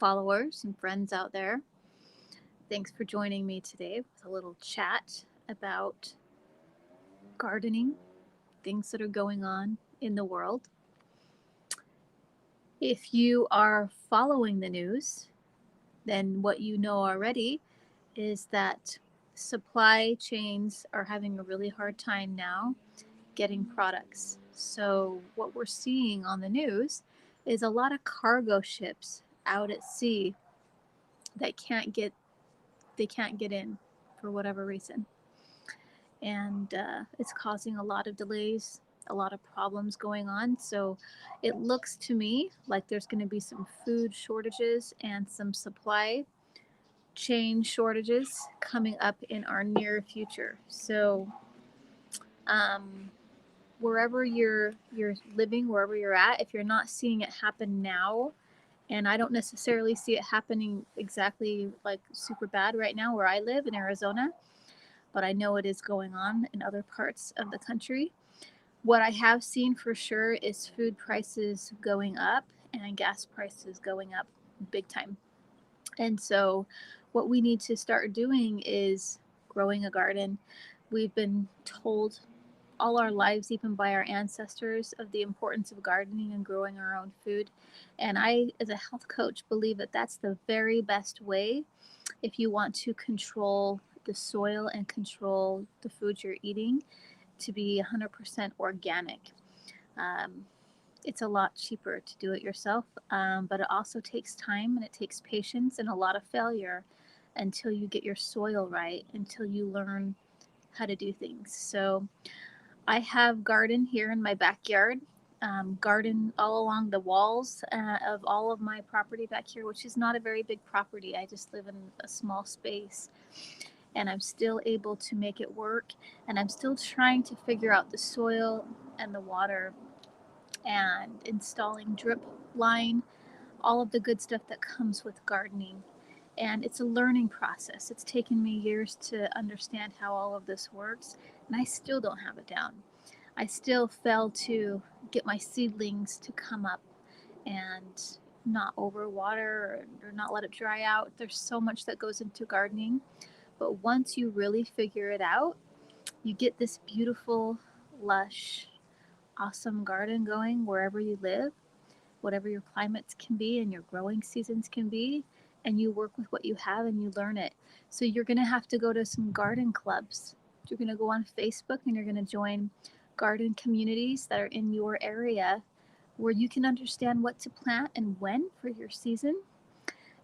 followers and friends out there. Thanks for joining me today with a little chat about gardening, things that are going on in the world. If you are following the news, then what you know already is that supply chains are having a really hard time now getting products. So, what we're seeing on the news is a lot of cargo ships out at sea that can't get in for whatever reason, and it's causing a lot of delays, a lot of problems going on. So it looks to me like there's going to be some food shortages and some supply chain shortages coming up in our near future. So um, wherever you're living, wherever you're at, if you're not seeing it happen now, and I don't necessarily see it happening exactly like super bad right now where I live in Arizona, but I know it is going on in other parts of the country. What I have seen for sure is food prices going up and gas prices going up big time. And so, what we need to start doing is growing a garden. We've been told all our lives, even by our ancestors, of the importance of gardening and growing our own food. And I, as a health coach, believe that that's the very best way if you want to control the soil and control the food you're eating to be 100% organic. Um, it's a lot cheaper to do it yourself, but it also takes time and it takes patience and a lot of failure until you get your soil right, until you learn how to do things. So I have garden here in my backyard. Garden all along the walls of all of my property back here, which is not a very big property. I just live in a small space, and I'm still able to make it work. And I'm still trying to figure out the soil and the water and installing drip line, all of the good stuff that comes with gardening. And it's a learning process. It's taken me years to understand how all of this works, and I still don't have it down. I still fail to get my seedlings to come up and not overwater or not let it dry out. There's so much that goes into gardening, but once you really figure it out, you get this beautiful, lush, awesome garden going wherever you live, whatever your climates can be and your growing seasons can be, and you work with what you have and you learn it. So you're going to have to go to some garden clubs. You're going to go on Facebook and you're going to join garden communities that are in your area where you can understand what to plant and when for your season,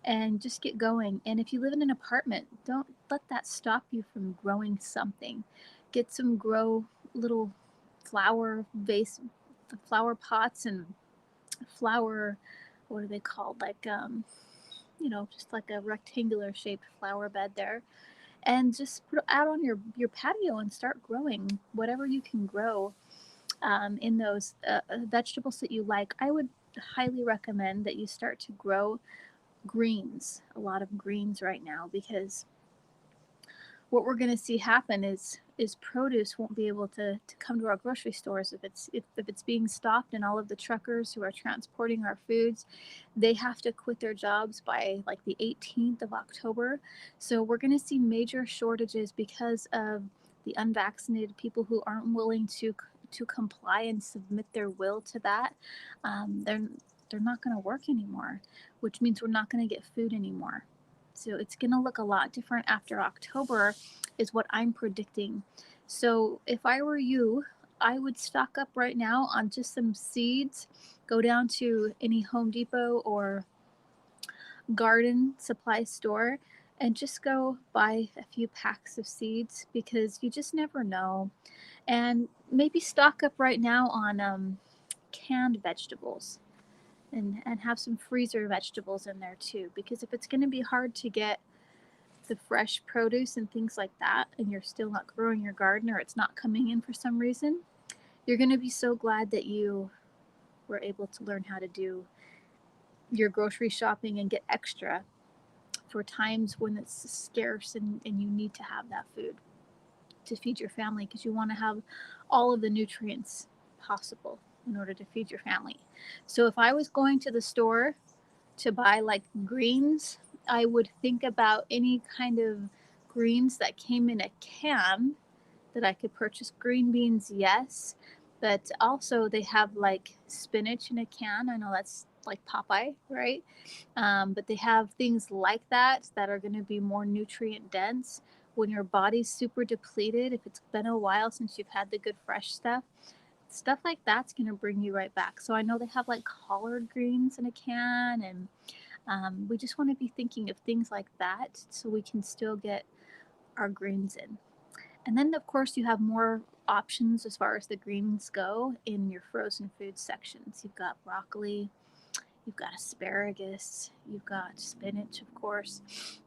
and just get going. And if you live in an apartment, don't let that stop you from growing something. Get some grow little flower vase, flower pots and flower, what are they called? Like, just like a rectangular shaped flower bed there. And just put it out on your patio and start growing whatever you can grow in those vegetables that you like. I would highly recommend that you start to grow greens, a lot of greens right now, because what we're going to see happen is produce won't be able to come to our grocery stores if it's being stopped, and all of the truckers who are transporting our foods, they have to quit their jobs by like the 18th of October. So we're going to see major shortages because of the unvaccinated people who aren't willing to comply and submit their will to that. They're not going to work anymore, which means we're not going to get food anymore. So it's going to look a lot different after October, is what I'm predicting. So if I were you, I would stock up right now on just some seeds. Go down to any Home Depot or garden supply store and just go buy a few packs of seeds, because you just never know. And maybe stock up right now on canned vegetables, and have some freezer vegetables in there too, because if it's going to be hard to get the fresh produce and things like that, and you're still not growing your garden, or it's not coming in for some reason, you're going to be so glad that you were able to learn how to do your grocery shopping and get extra for times when it's scarce, and you need to have that food to feed your family, because you want to have all of the nutrients possible in order to feed your family. So if I was going to the store to buy like greens, I would think about any kind of greens that came in a can that I could purchase. Green beans, yes, but also they have like spinach in a can. I know that's like Popeye, right? But they have things like that are going to be more nutrient dense when your body's super depleted. If it's been a while since you've had the good fresh stuff like that's going to bring you right back. So I know they have like collard greens in a can, and we just want to be thinking of things like that so we can still get our greens in. And then, of course, you have more options as far as the greens go in your frozen food sections. You've got broccoli, you've got asparagus, you've got spinach, of course,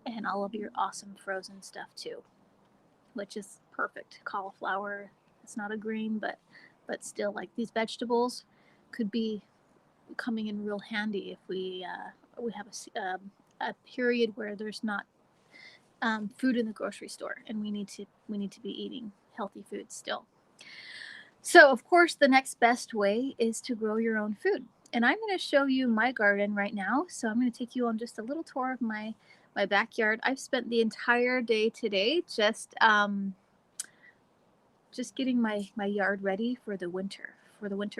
and all of your awesome frozen stuff too, which is perfect. Cauliflower, it's not a green, but still, like these vegetables could be coming in real handy if we have a period where there's not food in the grocery store, and we need to be eating healthy food still. So, of course, the next best way is to grow your own food. And I'm going to show you my garden right now. So I'm going to take you on just a little tour of my backyard. I've spent the entire day today just getting my yard ready for the winter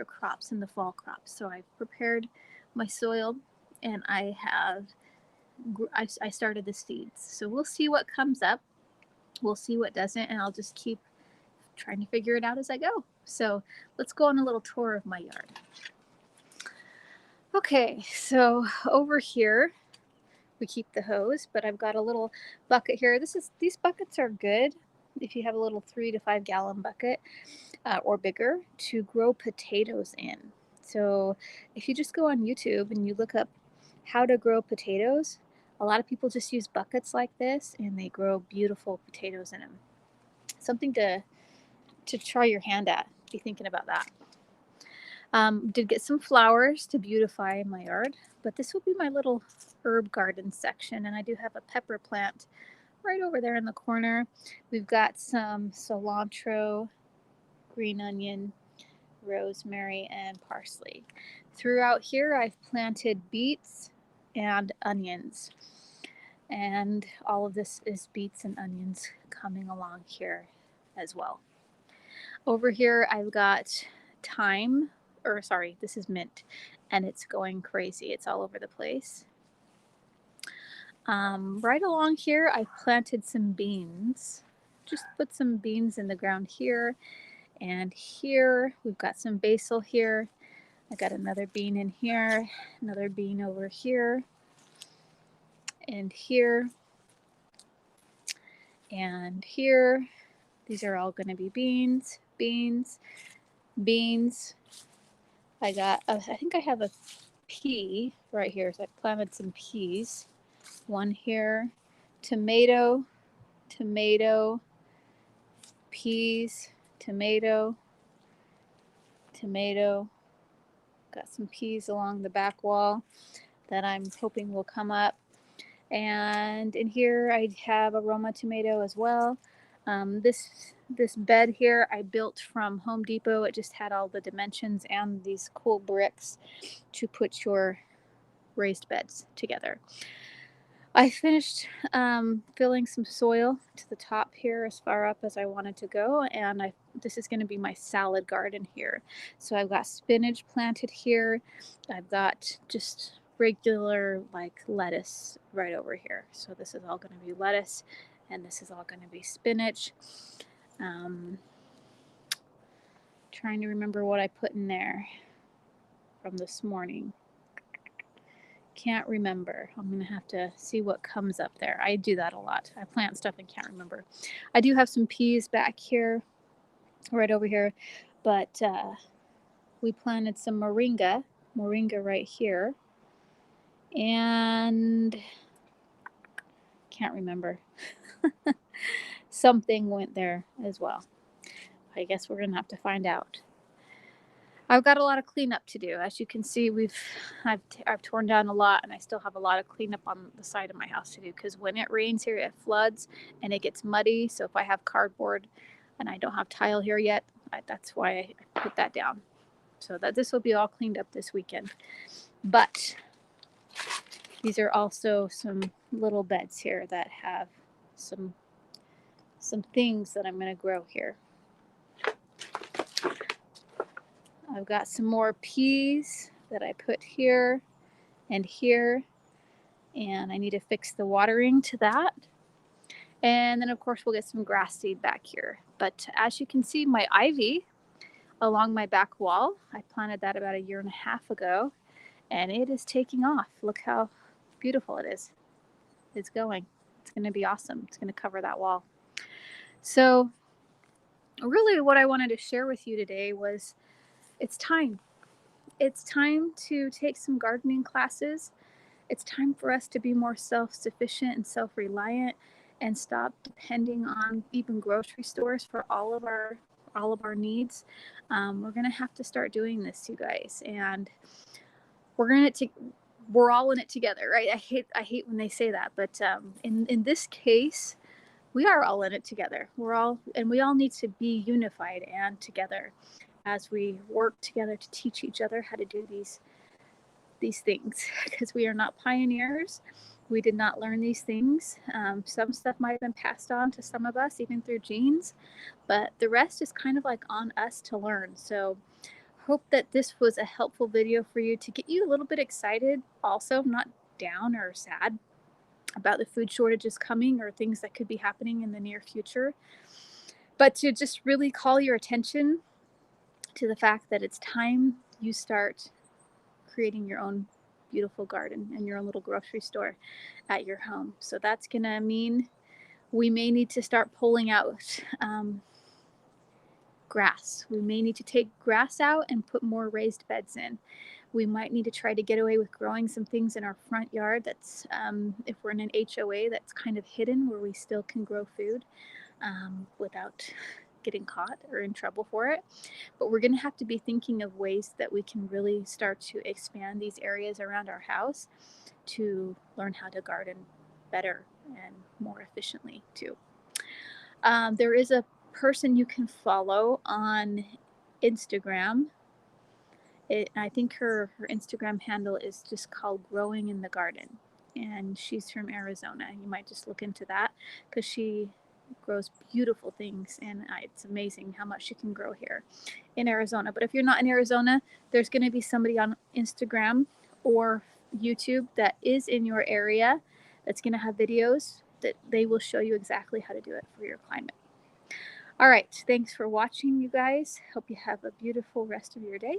crops and the fall crops. So I've prepared my soil, and I started the seeds. So we'll see what comes up. We'll see what doesn't, and I'll just keep trying to figure it out as I go. So let's go on a little tour of my yard. Okay, so over here we keep the hose, but I've got a little bucket here. These buckets are good if you have a little 3 to 5 gallon bucket or bigger to grow potatoes in. So if you just go on YouTube and you look up how to grow potatoes, a lot of people just use buckets like this and they grow beautiful potatoes in them. Something to try your hand at. Be thinking about that. Did get some flowers to beautify my yard, but this will be my little herb garden section, and I do have a pepper plant right over there in the corner. We've got some cilantro, green onion, rosemary, and parsley. Throughout here, I've planted beets and onions, and all of this is beets and onions coming along here as well. Over here, I've got thyme, or sorry, this is mint, and it's going crazy. It's all over the place. Right along here, I've planted some beans. Just put some beans in the ground here and here. We've got some basil here. I got another bean in here, another bean over here, and here, and here. These are all going to be beans, beans, beans. I think I have a pea right here. So I planted some peas. One here, tomato, tomato, peas, tomato, tomato. Got some peas along the back wall that I'm hoping will come up. And in here I have a Roma tomato as well. This bed here I built from Home Depot. It just had all the dimensions and these cool bricks to put your raised beds together. I finished filling some soil to the top here as far up as I wanted to go, and this is going to be my salad garden here. So I've got spinach planted here. I've got just regular like lettuce right over here. So this is all going to be lettuce, and this is all going to be spinach. Trying to remember what I put in there from this morning. Can't remember. I'm going to have to see what comes up there. I do that a lot. I plant stuff and can't remember. I do have some peas back here, right over here, but we planted some moringa right here, and can't remember. Something went there as well. I guess we're going to have to find out. I've got a lot of cleanup to do. As you can see, I've torn down a lot, and I still have a lot of cleanup on the side of my house to do, because when it rains here, it floods and it gets muddy. So if I have cardboard and I don't have tile here yet, that's why I put that down. So that this will be all cleaned up this weekend. But These are also some little beds here that have some things that I'm going to grow here. I've got some more peas that I put here and here, and I need to fix the watering to that. And then of course we'll get some grass seed back here. But as you can see, my ivy along my back wall, I planted that about 1.5 years ago, and it is taking off. Look how beautiful it is. It's going. It's going to be awesome. It's going to cover that wall. So really what I wanted to share with you today was it's time. It's time to take some gardening classes. It's time for us to be more self-sufficient and self-reliant and stop depending on even grocery stores for all of our needs. We're gonna have to start doing this, you guys, and we're all in it together, right? I hate when they say that, but in this case, we are all in it together. We all need to be unified and together as we work together to teach each other how to do these things, because we are not pioneers. We did not learn these things. Some stuff might have been passed on to some of us, even through genes, but the rest is kind of like on us to learn. So hope that this was a helpful video for you to get you a little bit excited, also not down or sad about the food shortages coming or things that could be happening in the near future, but to just really call your attention to the fact that it's time you start creating your own beautiful garden and your own little grocery store at your home. So that's going to mean we may need to start pulling out grass. We may need to take grass out and put more raised beds in. We might need to try to get away with growing some things in our front yard that's, if we're in an HOA, that's kind of hidden where we still can grow food without getting caught or in trouble for it. But we're going to have to be thinking of ways that we can really start to expand these areas around our house to learn how to garden better and more efficiently too. There is a person you can follow on Instagram. I think her Instagram handle is just called Growing in the Garden, and she's from Arizona. You might just look into that because she grows beautiful things, and it's amazing how much she can grow here in Arizona. But if you're not in Arizona, there's going to be somebody on Instagram or YouTube that is in your area that's going to have videos that they will show you exactly how to do it for your climate. All right, thanks for watching, you guys. Hope you have a beautiful rest of your day,